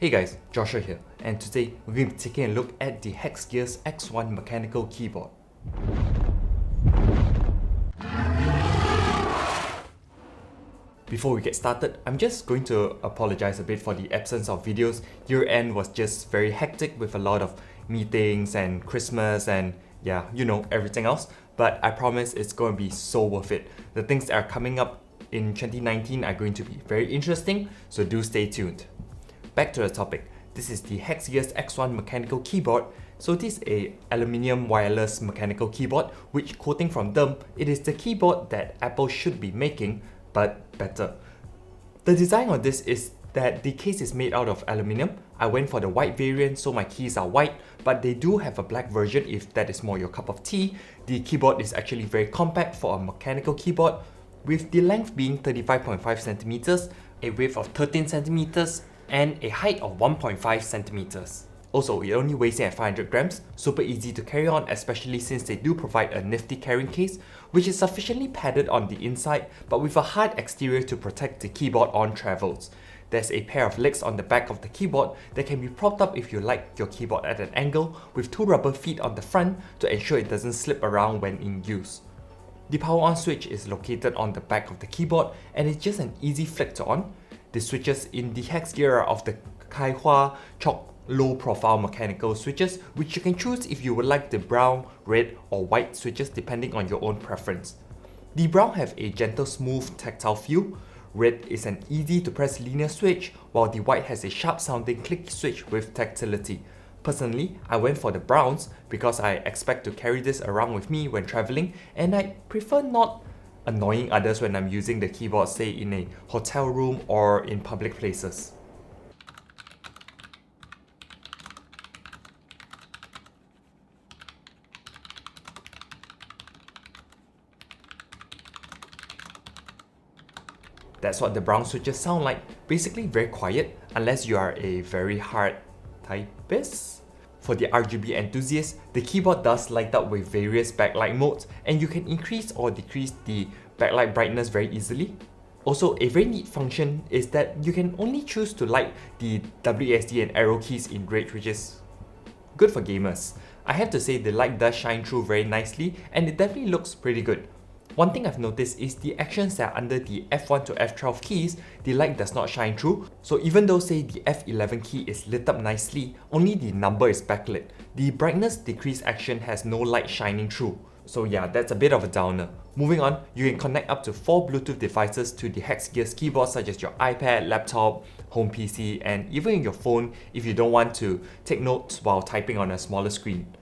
Hey guys, Joshua here, and today we're going to be taking a look at the Hexgears X-1 mechanical keyboard. Before we get started, I'm just going to apologize a bit for the absence of videos. Year end was just very hectic with a lot of meetings and Christmas and yeah, you know, everything else. But I promise it's going to be so worth it. The things that are coming up in 2019 are going to be very interesting, so do stay tuned. Back to the topic. This is the Hexgears X1 mechanical keyboard. So this is a aluminium wireless mechanical keyboard, which quoting from them, it is the keyboard that Apple should be making, but better. The design of this is that the case is made out of aluminium. I went for the white variant, so my keys are white, but they do have a black version if that is more your cup of tea. The keyboard is actually very compact for a mechanical keyboard, with the length being 35.5 centimeters, a width of 13 centimeters, and a height of 1.5 centimeters. Also, it only weighs in at 500 grams, super easy to carry on, especially since they do provide a nifty carrying case, which is sufficiently padded on the inside, but with a hard exterior to protect the keyboard on travels. There's a pair of legs on the back of the keyboard that can be propped up if you like your keyboard at an angle, with two rubber feet on the front to ensure it doesn't slip around when in use. The power on switch is located on the back of the keyboard and it's just an easy flick to on. The switches in the Hexgear are of the Kaihua chalk low profile mechanical switches, which you can choose if you would like the brown, red or white switches depending on your own preference. The brown have a gentle smooth tactile feel, red is an easy to press linear switch, while the white has a sharp sounding click switch with tactility. Personally, I went for the browns because I expect to carry this around with me when traveling, and I prefer not annoying others when I'm using the keyboard, say in a hotel room or in public places. That's what the brown switches sound like, basically very quiet unless you are a very hard typist. For the RGB enthusiasts, the keyboard does light up with various backlight modes and you can increase or decrease the backlight brightness very easily. Also, a very neat function is that you can only choose to light the WASD and arrow keys in red, which is good for gamers. I have to say the light does shine through very nicely and it definitely looks pretty good. One thing I've noticed is the actions that are under the F1 to F12 keys, the light does not shine through. So even though say the F11 key is lit up nicely, only the number is backlit. The brightness decrease action has no light shining through. So yeah, that's a bit of a downer. Moving on, you can connect up to 4 Bluetooth devices to the Hexgears keyboard, such as your iPad, laptop, home PC, and even your phone if you don't want to take notes while typing on a smaller screen.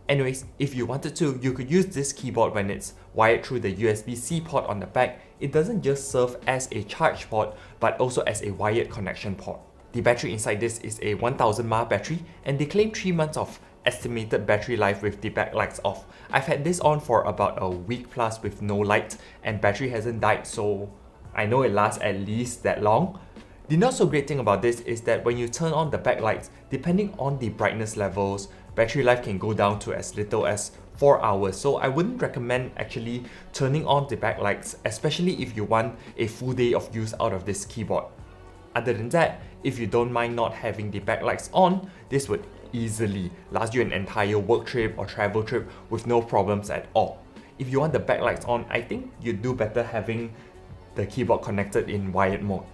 Anyways, if you wanted to, you could use this keyboard when it's wired through the USB-C port on the back. It doesn't just serve as a charge port, but also as a wired connection port. The battery inside this is a 1000 mAh battery, and they claim 3 months of estimated battery life with the backlights off. I've had this on for about a week plus with no light, and battery hasn't died, so I know it lasts at least that long. The not so great thing about this is that when you turn on the backlights, depending on the brightness levels, battery life can go down to as little as 4 hours, so I wouldn't recommend actually turning on the backlights, especially if you want a full day of use out of this keyboard. Other than that, if you don't mind not having the backlights on, this would easily last you an entire work trip or travel trip with no problems at all. If you want the backlights on, I think you'd do better having the keyboard connected in wired mode.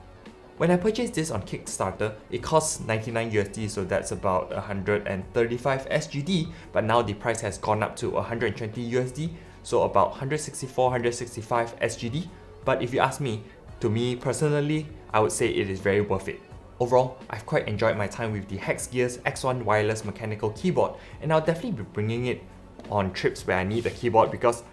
When I purchased this on Kickstarter, it costs 99 USD, so that's about 135 SGD, but now the price has gone up to 120 USD, so about 164, 165 SGD. But if you ask me, to me personally, I would say it is very worth it. Overall, I've quite enjoyed my time with the Hexgears X1 wireless mechanical keyboard, and I'll definitely be bringing it on trips where I need a keyboard because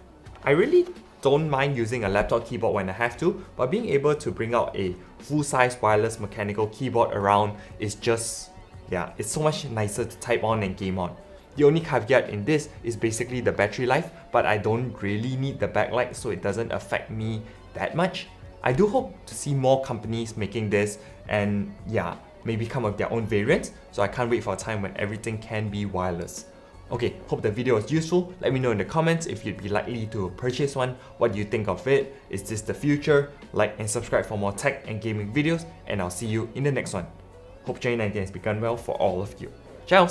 I really don't mind using a laptop keyboard when I have to, but being able to bring out a full-size wireless mechanical keyboard around is just, yeah, it's so much nicer to type on and game on. The only caveat in this is basically the battery life, but I don't really need the backlight, so it doesn't affect me that much. I do hope to see more companies making this and yeah, maybe come up with their own variants, so I can't wait for a time when everything can be wireless. Okay, hope the video was useful. Let me know in the comments if you'd be likely to purchase one. What do you think of it? Is this the future? Like and subscribe for more tech and gaming videos, and I'll see you in the next one. Hope 2019 has begun well for all of you. Ciao!